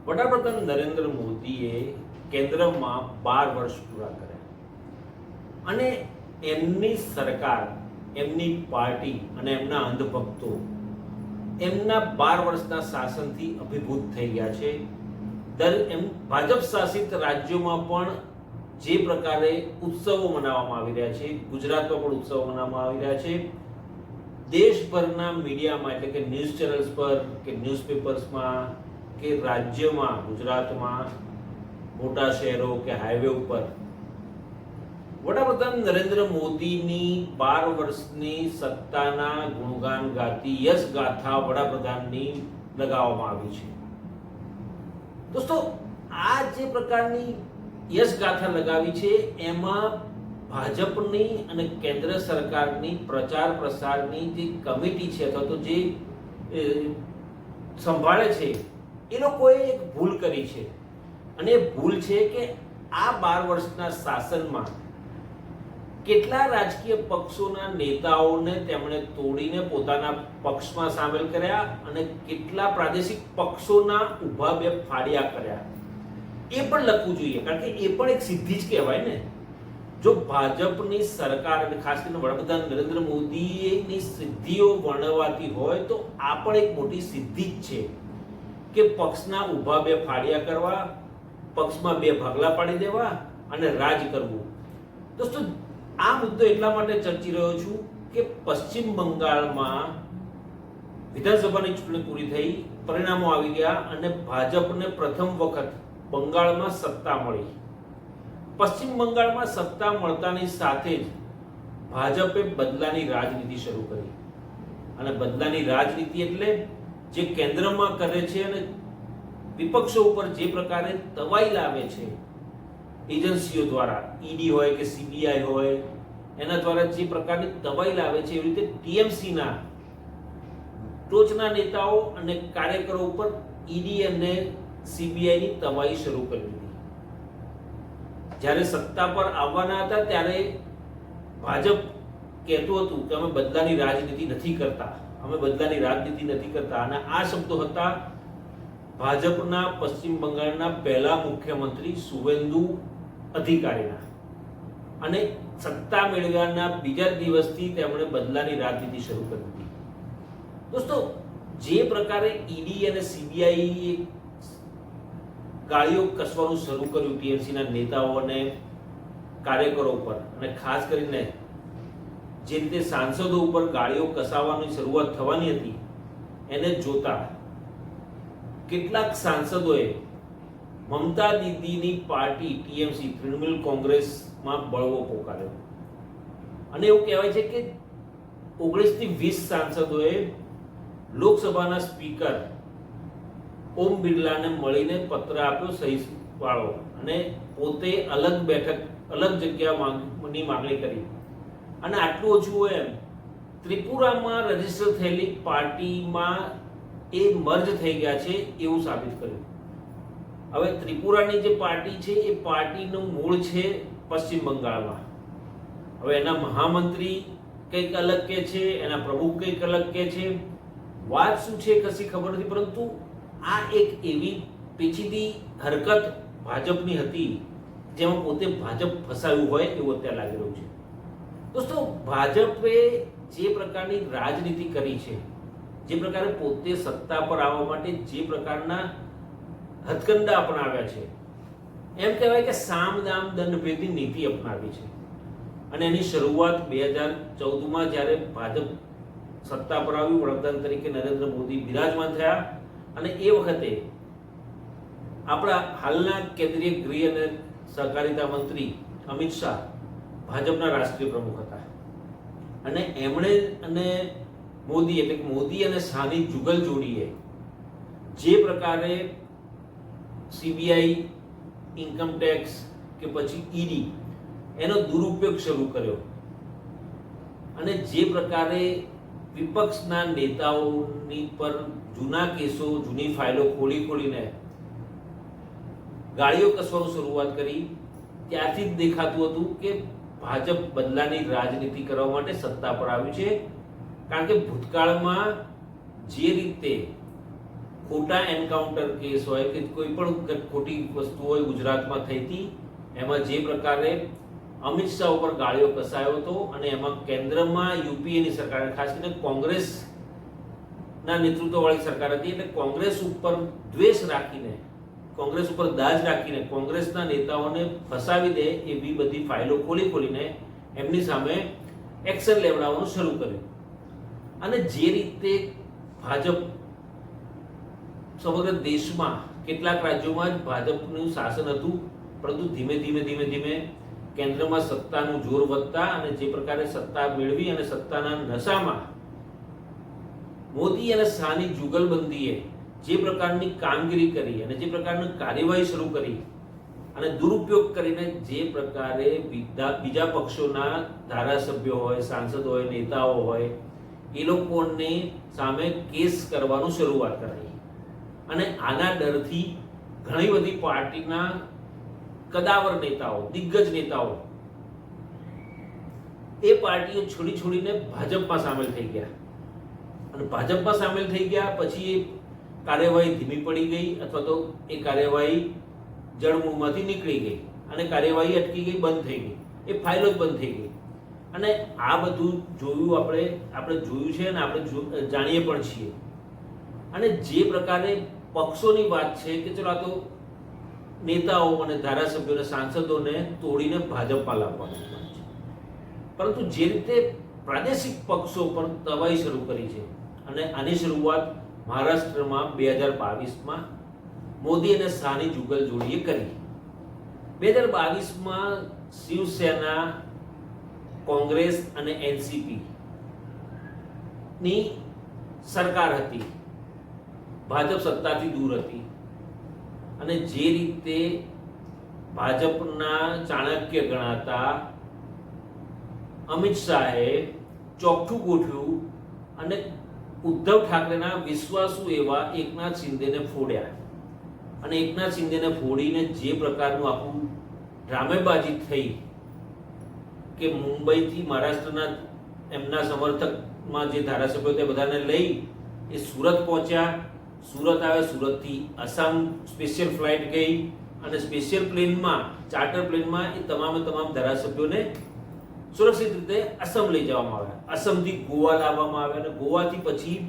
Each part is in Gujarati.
વડાપ્રધાન નરેન્દ્ર મોદીએ કેન્દ્રમાં 12 વર્ષ પૂરા કર્યા અને એમની સરકાર, એમની પાર્ટી અને એમના અંધભક્તો એમના 12 વર્ષના શાસનથી અભિભૂત થઈ ગયા છે. ભાજપ શાસિત રાજ્યોમાં પણ જે પ્રકારે ઉત્સવો મનાવવામાં આવી રહ્યા છે, ગુજરાતમાં પણ ઉત્સવો મનાવવામાં આવી રહ્યા છે. દેશભરના મીડિયામાં એટલે કે ન્યૂઝ ચેનલ્સ પર કે ન્યૂઝપેપર્સમાં કે રાજ્યમાં, ગુજરાતમાં મોટા શહેરો કે હાઈવે ઉપર વડાપ્રધાન નરેન્દ્ર મોદીની 12 વર્ષની સત્તાના ગુણગાન ગાતી યશ ગાથા વડાપ્રધાનની લગાવવામાં આવી છે. દોસ્તો, આ જે પ્રકારની યશ ગાથા લગાવી છે એમાં ભાજપની અને કેન્દ્ર સરકારની પ્રચાર પ્રસારની જે કમિટી છે અથવા તો જે સંભાળે છે એ લોકોએ એક ભૂલ કરી છે. અને એ ભૂલ છે કે આ 12 વર્ષના શાસનમાં કેટલા રાજકીય પક્ષોના નેતાઓને તેમણે તોડીને પોતાના પક્ષમાં સામેલ કર્યા અને કેટલા પ્રાદેશિક પક્ષોના ઊભા બે ફાડ્યા કર્યા એ પણ લખવું જોઈએ, કારણ કે એ પણ એક સિદ્ધિ જ કહેવાય ને. જો ભાજપની સરકાર અને ખાસ કરીને વડાપ્રધાન નરેન્દ્ર મોદીની સિદ્ધિઓ વર્ણવાતી હોય તો આ પણ એક મોટી સિદ્ધિ જ છે કે પક્ષના ઊભા બે ફાડ્યા કરવા, પક્ષમાં બે ભાગલા પાડી દેવા અને રાજ કરવું. દોસ્તો, આ મુદ્દો એટલા માટે ચર્ચી રહ્યો છું કે પશ્ચિમ બંગાળમાં વિધાનસભાની ચૂંટણી પૂરી થઈ, પરિણામો આવી ગયા અને ભાજપને પ્રથમ વખત બંગાળમાં સત્તા મળી. પશ્ચિમ બંગાળમાં સત્તા મળતાની સાથે જ ભાજપે બદલાની રાજનીતિ શરૂ કરી. અને બદલાની રાજનીતિ એટલે જે કેન્દ્રમાં કરે છે અને વિપક્ષો ઉપર જે પ્રકારે દબાઈ લાવે છે એજન્સીઓ દ્વારા, ઈડી હોય કે સીબીઆઈ હોય, એના દ્વારા જે પ્રકારની દબાઈ લાવે છે, એવી રીતે ટીએમસીના ટોચના નેતાઓ અને કાર્યકરો ઉપર ઈડી અને સીબીઆઈની દબાઈ શરૂ કરી દીધી. જ્યારે સત્તા પર આવવાના હતા ત્યારે ભાજપ કહેતું હતું કે અમે બદલાની રાજનીતિ નથી કરતા, અમે બદલાની રાજનીતિ નથી કરતા. અને આ શબ્દો હતા ભાજપના પશ્ચિમ બંગાળના પહેલા મુખ્યમંત્રી શુવેન્દુ અધિકારીના. અને સત્તા મેળવ્યાના બીજા દિવસથી તેમણે બદલાની રાજનીતિ શરૂ કરી દીધી. દોસ્તો, જે પ્રકારે ઈડી અને સીબીઆઈ ગાળીઓ કસવાનું શરૂ કર્યું ટીએમસીના નેતાઓ અને કાર્યકરો ઉપર, અને ખાસ કરીને જે રીતે સાંસદો ઉપર ગાળીઓ કસાવવાની શરૂઆત થવાની હતી, એને જોતા કેટલાક સાંસદોએ મમતા દીદીની પાર્ટી ટીએમસી, તૃણમૂલ કોંગ્રેસમાં બળવો પોકાર્યો. અને એવું કહેવાય છે કે 19 થી 20 સાંસદોએ લોકસભાના સ્પીકર ઓમ બિરલાને મળીને પત્ર આપ્યો સહી વાળો અને પોતે અલગ બેઠક, અલગ જગ્યાની માંગણી કરી. અને આટલું ઓછું હોય એમ ત્રિપુરામાં રજીસ્ટર થયેલી પાર્ટીમાં એ મર્જ થઈ ગયા છે એવું સાબિત કર્યું. હવે ત્રિપુરાની જે પાર્ટી છે એ પાર્ટીનું મૂળ છે પશ્ચિમ બંગાળમાં. હવે એના મહામંત્રી કંઈક અલગ કે છે, એના પ્રમુખ કંઈક અલગ કે છે. વાત શું છે કશી ખબર નથી, પરંતુ આ એક એવી પેચીદી હરકત ભાજપની હતી જેમાં પોતે ભાજપ ફસાયું હોય એવું અત્યારે લાગી રહ્યું છે. દોસ્તો, ભાજપે જે પ્રકારની રાજનીતિ કરી છે, જે પ્રકારે પોતે સત્તા પર આવવા માટે જે પ્રકારના હથકંડા અપનાવ્યા છે, એમ કહેવાય કે સામ દામ દંડ ભેદની નીતિ અપનાવી છે. અને એની શરૂઆત 2014માં જ્યારે ભાજપ સત્તા પર આવ્યું, વડાપ્રધાન તરીકે નરેન્દ્ર મોદી બિરાજમાન થયા, અને એ વખતે આપણા હાલના કેન્દ્રીય ગૃહ અને સહકારિતા મંત્રી અમિત શાહ ભાજપના રાષ્ટ્રીય પ્રમુખ હતા. અને એમણે અને મોદી એટલે કે મોદી અને શાહની જુગલ જોડીએ જે પ્રકારે સીબીઆઈ, ઇન્કમ ટેક્સ કે પછી ઈડી એનો દુરુપયોગ શરૂ કર્યો, અને જે પ્રકારે વિપક્ષના નેતાઓની પર જૂના કેસો, જૂની ફાઇલો ખોલીને ગાળીઓ કસવાનું શરૂઆત કરી, ત્યારથી જ દેખાતું હતું કે ભાજપ બદલાની રાજનીતિ કરવા માટે સત્તા પર આવ્યું છે. કારણ કે ભૂતકાળમાં જે રીતે ખોટા એન્કાઉન્ટર કેસ હોય કે કોઈ પણ ખોટી વસ્તુ હોય ગુજરાતમાં થઈ હતી, એમાં જે પ્રકારે અમિત શાહ ઉપર ગાળીઓ કસાયો હતો અને એમાં કેન્દ્રમાં યુપીએની સરકાર, ખાસ કરીને કોંગ્રેસના નેતૃત્વવાળી સરકાર હતી, એટલે કોંગ્રેસ ઉપર દ્વેષ રાખીને, કોંગ્રેસ ઉપર દાજ રાખીને કોંગ્રેસના નેતાઓને ફસાવી દે એવી બધી ફાઇલો ખોલીને એમની સામે એક્શન લેવડાવવાનું શરૂ કર્યું. અને જે રીતે ભાજપ સમગ્ર દેશમાં કેટલાક રાજ્યોમાં જ ભાજપનું શાસન હતું, પરંતુ ધીમે ધીમે કેન્દ્રમાં સત્તાનું જોર વધતા અને જે પ્રકારે સત્તા મેળવી અને સત્તાના નશામાં મોદી અને શાહની જુગલબંધીએ જે પ્રકારની કામગીરી કરી અને જે પ્રકારની કાર્યવાહી શરૂ કરી અને દુરુપયોગ કરીને જે પ્રકારે બીજા પક્ષોના ધારાસભ્યો હોય, સાંસદો હોય, નેતાઓ હોય, એ લોકોની સામે કેસ કરવાનું શરૂઆત કરાઈ. અને આના ડરથી ઘણી બધી પાર્ટીના કદાવર નેતાઓ, દિગ્ગજ નેતાઓ એ પાર્ટીઓ છોડીને ભાજપમાં સામેલ થઈ ગયા. અને ભાજપમાં સામેલ થઈ ગયા પછી એ કાર્યવાહી ધીમી પડી ગઈ અથવા તો એ કાર્યવાહી જડમૂળમાંથી નીકળી ગઈ અને કાર્યવાહી અટકી ગઈ, બંધ થઈ ગઈ, એ ફાઇલો જ બંધ થઈ ગઈ. અને આ બધું જોયું આપણે જોયું છે અને આપણે જાણીએ પણ છીએ. અને જે પ્રકારે પક્ષોની વાત છે કે ચલો આ તો નેતાઓ અને ધારાસભ્યોને, સાંસદોને તોડીને ભાજપમાં લાવવાનું છે, પરંતુ જે રીતે પ્રાદેશિક પક્ષો પર તવાઈ શરૂ કરી છે અને આની શરૂઆત મહારાષ્ટ્રમાં 2022માં મોદી અને શાહની જુગલજોડીએ કરી. 2022માં શિવસેના, કોંગ્રેસ અને એનસીપી ની સરકાર હતી, ભાજપ સત્તાથી દૂર હતી. અને જે રીતે ભાજપના ચાણક્ય ગણાતા અમિત શાહે ચોખ્ઠું ગોઠવ્યું અને ઉદ્ધવ ઠાકરેના વિશ્વાસુ એવા એકનાથ શિંદેને ફોડ્યા. અને એકનાથ શિંદેને ફોડીને જે પ્રકારનું આખું ડ્રામેબાજી થઈ કે મુંબઈથી મહારાષ્ટ્રના એમના સમર્થકમાં જે ધારાસભ્યો તે બધાને લઈ એ સુરત પહોંચ્યા. સુરત આવ્યા, સુરતથી આસામ સ્પેશિયલ ફ્લાઇટ ગઈ અને સ્પેશિયલ પ્લેનમાં, ચાર્ટર પ્લેનમાં એ તમામ ધારાસભ્યોને સુરક્ષિત રીતે આસામ લઈ જવામાં આવ્યા. આસામથી ગોવા લાવવામાં આવ્યા અને ગોવાથી પછી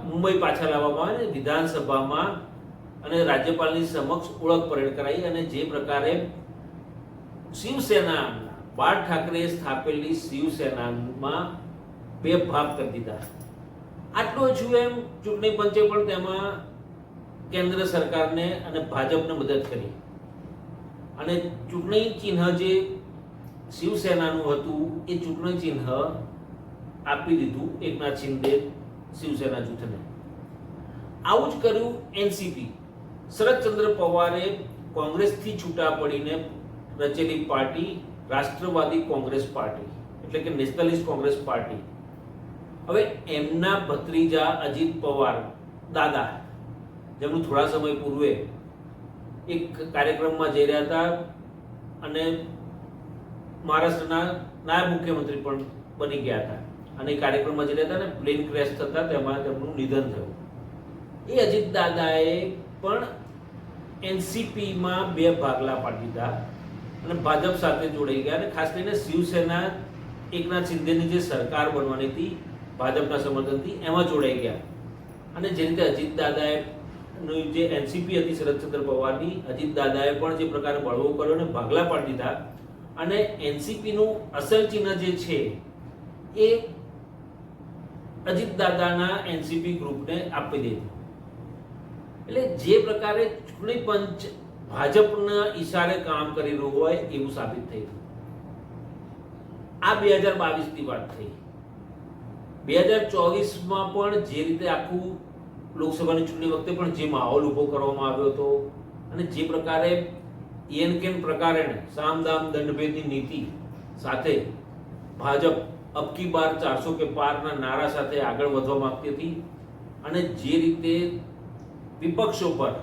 મુંબઈ પાછા લાવવામાં આવ્યા. વિધાનસભામાં અને રાજ્યપાલની સમક્ષ ઓળખ પરેડ કરાઈ. અને જે પ્રકારે શિવસેના, બાળ ઠાકરે સ્થાપેલી શિવસેનામાં બે ભાગ કરી દીધા. આટલું છું એમ ચૂંટણી પંચે પણ તેમાં કેન્દ્ર સરકારને અને ભાજપને મદદ કરી અને ચૂંટણી ચિહ્ન જે શિવસેનાનું હતું એ ચૂંટણી ચિહ્ન આપી દીધું એકનાથ શિંદે શિવસેના જૂથને. આવું જ કર્યું એનસીપી. શરદચંદ્ર પવારે કોંગ્રેસથી છૂટા પડીને રચેલી પાર્ટી રાષ્ટ્રવાદી કોંગ્રેસ પાર્ટી, એટલે કે નેશનલિસ્ટ કોંગ્રેસ પાર્ટી. હવે એમના ભત્રીજા અજીત પવાર દાદા, જેમનું થોડા સમય પૂર્વે એક કાર્યક્રમમાં જઈ રહ્યા હતા અને મહારાષ્ટ્રના નાયબ મુખ્યમંત્રી પણ બની ગયા હતા અને એ કાર્યક્રમમાં જઈ રહ્યા હતા અને પ્લેન ક્રેશ થતા તેમાં તેમનું નિધન થયું. એ અજીત દાદાએ પણ એનસીપીમાં બે ભાગલા પાડી દીધા અને ભાજપ સાથે જોડાઈ ગયા. અને ખાસ કરીને શિવસેના એકનાથ શિંદેની જે સરકાર બનવાની હતી ભાજપના સમર્થનથી એમાં જોડાઈ ગયા. અને જે રીતે અજીત દાદાએ જે એનસીપી હતી શરદચંદ્ર પવારની, અજીત દાદાએ પણ જે પ્રકારે બળવો કર્યો અને ભાગલા પાડી દીધા અને એનસીપીનું અસલ ચિહ્ન જે છે એ અજીત દાદાના એનસીપી ગ્રુપને આપી દીધું. એટલે જે પ્રકારે ચૂંટણી પંચ ભાજપના ઈશારે કામ કરી રહ્યું હોય એવું સાબિત થયું. આ 2022ની વાત થઈ. 2024માં પણ જે રીતે આખું લોકસભાની ચૂંટણી વખતે પણ જે માહોલ ઉભો કરવામાં આવ્યો હતો અને જે પ્રકારે એન પ્રકારે સામદામ દંડભેદની નીતિ સાથે ભાજપ અબકી બાર 400 કે પારના નારા સાથે આગળ વધવા માંગતી હતી અને જે રીતે વિપક્ષો પર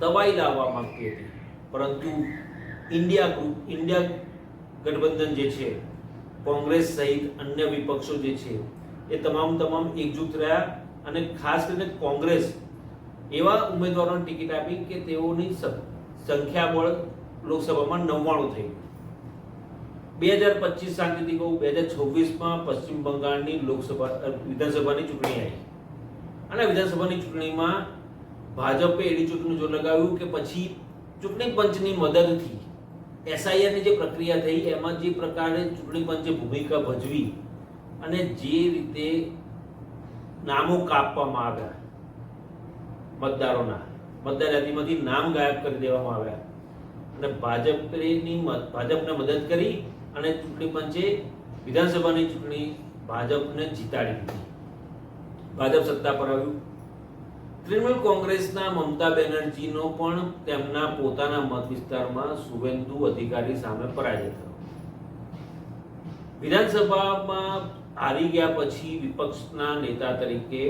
દબાઈ લાવવા માંગતી હતી, પરંતુ ઇન્ડિયા ગઠબંધન જે છે, કોંગ્રેસ સહિત અન્ય વિપક્ષો જે છે એ તમામ એકજૂથ રહ્યા અને ખાસ કરીને કોંગ્રેસ એવા ઉમેદવારોને ટિકિટ આપી કે તેઓની સંખ્યાબળ લોકસભામાં 99 થઈ. 2025 શાંતિથી કહું, 2026માં પશ્ચિમ બંગાળની વિધાનસભાની ચૂંટણી આવી અને વિધાનસભાની ચૂંટણીમાં ભાજપે એડી ચૂંટણી જો લગાવ્યું કે પછી ચૂંટણી પંચની મદદથી એસઆઈઆરની જે પ્રક્રિયા થઈ એમાં જે પ્રકારે ચૂંટણી પંચે ભૂમિકા ભજવી અને જે રીતે નામો કાપવામાં આવ્યા મતદારોના, મતદાર યાદીમાંથી નામ ગાયબ કરી દેવામાં આવ્યા અને ભાજપને મદદ કરી અને ચૂંટણી પંચે વિધાનસભાની ચૂંટણી ભાજપને જીતાડી દીધી. ભાજપ સત્તા પર આવ્યું. તૃણમૂલ કોંગ્રેસના મમતા બેનર્જીનો પણ તેમના પોતાના મત વિસ્તારમાં શુભેન્દુ અધિકારી સામે પરાજય થયો. વિધાનસભામાં હારી ગયા પછી વિપક્ષના નેતા તરીકે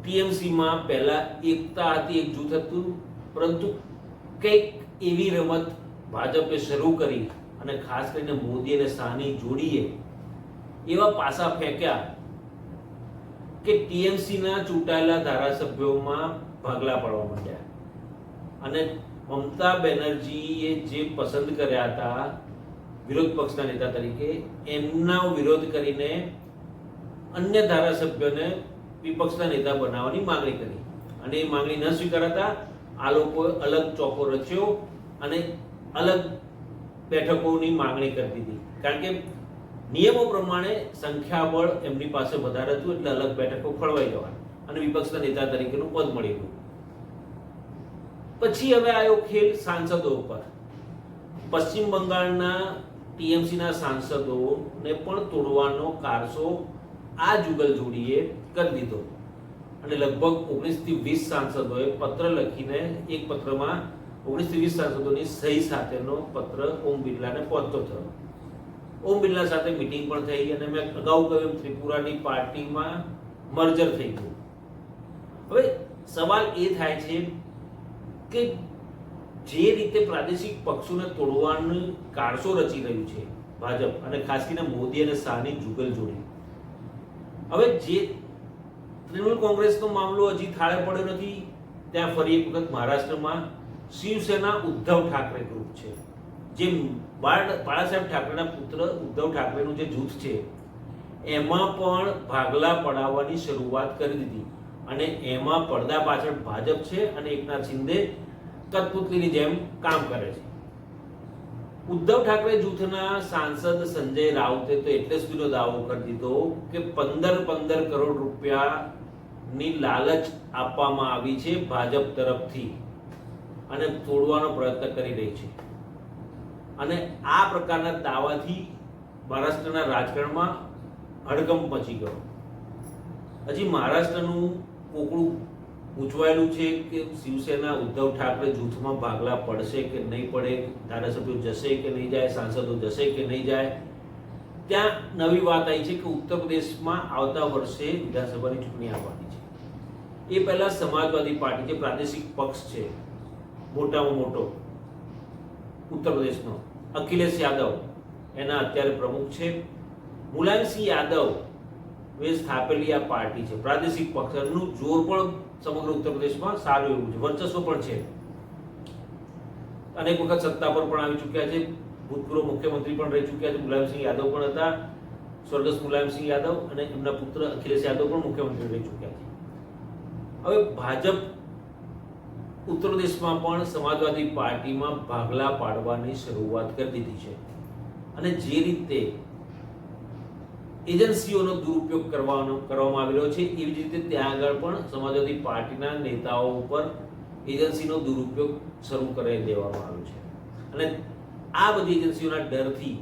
ટીએમસીમાં પહેલા એકતા હતી, એક જૂથ હતું, પરંતુ કંઈક એવી રમત ભાજપે શરૂ કરી અને ખાસ કરીને મોદી અને શાહની જોડીએ એવા પાસા ફેંક્યા કે ટીએમસીના ચૂંટાયેલા ધારાસભ્યોમાં ભાગલા પડવા માંડ્યા અને મમતા બેનર્જીએ જે પસંદ કર્યા હતા વિરોધ પક્ષના નેતા તરીકે એમનો વિરોધ કરીને અન્ય ધારાસભ્યોને વિપક્ષના નેતા બનાવવાની માંગણી કરી અને એ માંગણી ન સ્વીકારતા આ લોકોએ અલગ ચોકો રચ્યો અને અલગ બેઠકોની માંગણી કરી દીધી. કારણ કે નિયમો પ્રમાણે સંખ્યાબળ એમની પાસે વધારે હતું એટલે અલગ બેઠકો ફળવાઈ જવા અને વિપક્ષના નેતા તરીકેનું પદ મળી ગયું. પછી હવે આવ્યો ખેલ સાંસદો ઉપર. પશ્ચિમ બંગાળના ટીએમસીના સાંસદોને પણ તોડવાનો કારસો આ જુગલ જોડીએ કરી દીધો અને લગભગ 19 થી 20 સાંસદોએ પત્ર લખીને, એક પત્રમાં 19 થી 20 સાંસદોની સહી સાથેનો પત્ર ઓમ બિરલાને પહોંચતો થયો. ઓમ બિરલા સાથે મીટિંગ પણ થઈ અને મેં અગાઉ કહ્યું ત્રિપુરાની પાર્ટીમાં મર્જર થઈ ગયું. હવે સવાલ એ થાય છે કે જે રીતે પ્રાદેશિક પક્ષોને તોડવાની કારસો રચી રહ્યું છે ભાજપ અને ખાસ કરીને મોદી અને શાહની જુગલ જોડી, હવે જે તૃણમૂલ કોંગ્રેસનો મામલો હજી થાળે પડ્યો નથી, ત્યાં ફરી એક વખત મહારાષ્ટ્રમાં શિવસેના ઉદ્ધવ ઠાકરે ગ્રુપ છે, જે બાળાસાહેબ ઠાકરેના પુત્ર ઉદ્ધવ ઠાકરેનું જે જૂથ છે એમાં પણ ભાગલા પડાવવાની શરૂઆત કરી દીધી અને એમાં પડદા પાછળ ભાજપ છે અને એકનાથ શિંદે કઠપુતલીની જેમ કામ કરે છે. ઉદ્ધવ ઠાકરે જૂથના સાંસદ સંજય રાઉતે તો એટલે સુધીનો દાવો કરી દીધો કે 15 કરોડ રૂપિયાની લાલચ આપવામાં આવી છે ભાજપ તરફથી અને તોડવાનો પ્રયત્ન કરી રહી છે. અને આ પ્રકારના દાવાથી મહારાષ્ટ્રના રાજકારણમાં હડકંપ મચી ગયો. હજી મહારાષ્ટ્રનું કોકડું પૂછવાયેલું છે કે શિવસેના ઉદ્ધવ ઠાકરે જૂથમાં ભાગલા પડશે કે નહીં પડે, ધારાસભ્યો જશે કે નહીં જાય, સાંસદો જશે કે નહીં જાય. ત્યાં નવી વાત આવી છે કે ઉત્તર પ્રદેશમાં આવતા વર્ષે વિધાનસભાની ચૂંટણી આવવાની છે. એ પહેલા સમાજવાદી પાર્ટી, જે પ્રાદેશિક પક્ષ છે મોટામાં મોટો ઉત્તર પ્રદેશનો, અખિલેશ યાદવ એના અત્યારે પ્રમુખ છે. મુલાયમસિંહ યાદવ એ સ્થાપેલી આ પાર્ટી છે, પ્રાદેશિક પક્ષ. એનું જોર પણ સમગ્ર ઉત્તર પ્રદેશમાં સારું એવું છે, વર્ચસ્વ પણ છે. અનેક વખત સત્તા પર પણ આવી ચૂક્યા છે, ભૂતપૂર્વ મુખ્યમંત્રી પણ રહી ચૂક્યા છે. મુલાયમસિંહ યાદવ પણ હતા, સ્વર્ગસ્થ મુલાયમસિંહ યાદવ, અને એમના પુત્ર અખિલેશ યાદવ પણ મુખ્યમંત્રી રહી ચૂક્યા છે. હવે ભાજપ ઉત્તર પ્રદેશમાં પણ સમાજવાદી પાર્ટીમાં ભાગલા પાડવાની શરૂઆત કરી દીધી છે અને જે રીતે એજન્સીઓનો દુરુપયોગ કરવામાં આવેલો છે એવી જ રીતે ત્યાં આગળ પણ સમાજવાદી પાર્ટીના નેતાઓ ઉપર એજન્સીનો દુરુપયોગ શરૂ કરી દેવામાં આવ્યો છે. અને આ બધી એજન્સીઓના ડરથી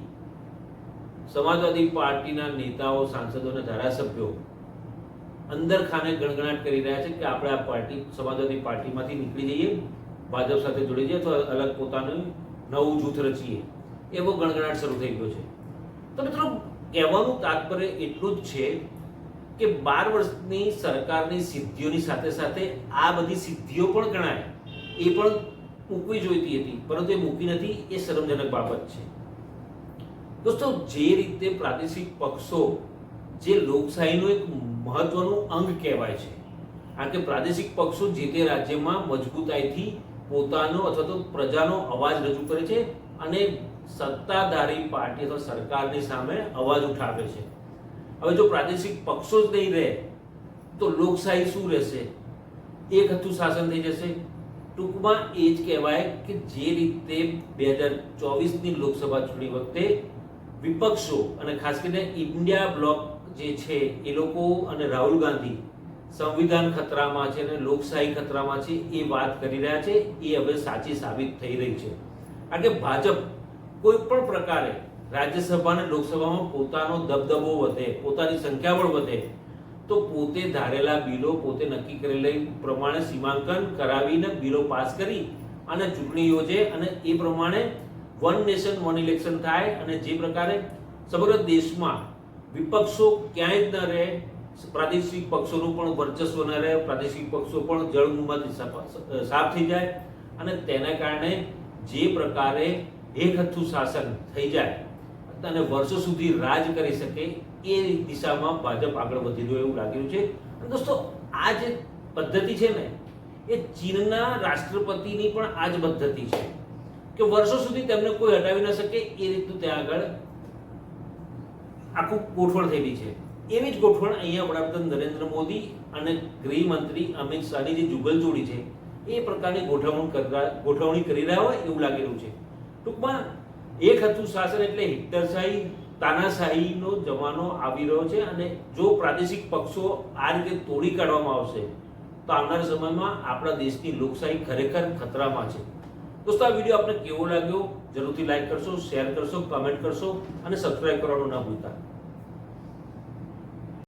સમાજવાદી પાર્ટીના નેતાઓ, સાંસદો અને ધારાસભ્યો અંદર ખાને ગણગણાટ કરી રહ્યા છે કે આપણે આ પાર્ટી, સમાજવાદી પાર્ટીમાંથી નીકળી જઈએ, ભાજપ સાથે જોડી જઈએ તો અલગ પોતાનું નવું જૂથ રચીએ, એવો ગણગણાટ શરૂ થઈ ગયો છે. તો મિત્રો, કહેવાનું તાત્પર્ય એટલું જ છે કે 12 વર્ષની સરકારની સિદ્ધિઓની સાથે સાથે આ બધી સિદ્ધિઓ પણ ગણાય, એ પણ મૂકવી જોઈતી હતી, પરંતુ એ મૂકી નથી. એ શરમજનક બાબત છે. દોસ્તો, જે રીતે પ્રાદેશિક પક્ષો, જે લોકશાહીનો એક મહત્વનું અંગ કહેવાય છે. કારણ કે પ્રાદેશિક પક્ષો જે તે રાજ્યમાં મજબૂતાઈથી પોતાનો અથવા તો પ્રજાનો અવાજ રજૂ કરે છે અને સત્તાધારી પાર્ટી અથવા સરકારની સામે અવાજ ઉઠાવે છે. હવે જો પ્રાદેશિક પક્ષો જ નહીં રહે તો લોકશાહી શું રહેશે? એક હતું શાસન થઈ જશે. ટૂંકમાં એ જ કહેવાય કે જે રીતે 2024ની લોકસભા ચૂંટણી વખતે વિપક્ષો અને ખાસ કરીને ઇન્ડિયા બ્લોક જે છે એ લોકો અને રાહુલ ગાંધી સંવિધાન ખતરામાં છે અને લોકશાહી ખતરામાં છે એ વાત કરી રહ્યા છે, એ હવે સાચી સાબિત થઈ રહી છે. કારણ કે ભાજપ કોઈ પણ પ્રકારે રાજ્યસભા અને લોકસભામાં પોતાનો દબદબો વધે, પોતાની સંખ્યાબળ વધે તો પોતે ધારેલા બિલો, પોતે નક્કી કરેલા પ્રમાણે સીમાંકન કરાવીને બિલો પાસ કરી અને ચૂંટણી યોજે અને એ પ્રમાણે વન નેશન વન ઇલેક્શન થાય અને જે પ્રકારે સમગ્ર દેશમાં વિપક્ષો ક્યાંય જ ન રહે, પ્રાદેશિક પક્ષોનું પણ વર્ચસ્વ ન રહે, પ્રાદેશિક પક્ષો પણ જળમૂળમાંથી સાફ થઈ જાય અને તેના કારણે જે પ્રકારે એકહથ્થું શાસન થઈ જાય અને વર્ષો સુધી રાજ કરી શકે એ દિશામાં ભાજપ આગળ વધી રહ્યું એવું લાગી રહ્યું છે. અને દોસ્તો, આ જે પદ્ધતિ છે ને એ ચીનના રાષ્ટ્રપતિની પણ આ જ પદ્ધતિ છે કે વર્ષો સુધી તેમને કોઈ હટાવી ન શકે એ રીતનું ત્યાં આગળ આખું ગોઠવણ થયેલી છે. એવી જ ગોઠવણ અહીંયા વડાપ્રધાન નરેન્દ્ર મોદી અને ગૃહમંત્રી અમિત શાહની જે જુગલજોડી છે એ પ્રકારની ગોઠવણી કરી રહ્યા હોય એવું લાગી રહ્યું છે. ટૂંકમાં એક હતું શાસન એટલે હિટલરશાહી, તાનાશાહીનો જમાનો આવી રહ્યો છે અને જો પ્રાદેશિક પક્ષો આ રીતે તોડી કાઢવામાં આવશે તો આવનારા સમયમાં આપણા દેશની લોકશાહી ખરેખર ખતરામાં છે. દોસ્તો, આ વિડીયો આપને કેવો લાગ્યો જરૂરથી લાઈક કરશો, શેર કરશો, કમેન્ટ કરશો અને સબસ્ક્રાઇબ કરવાનું ના ભૂલતા.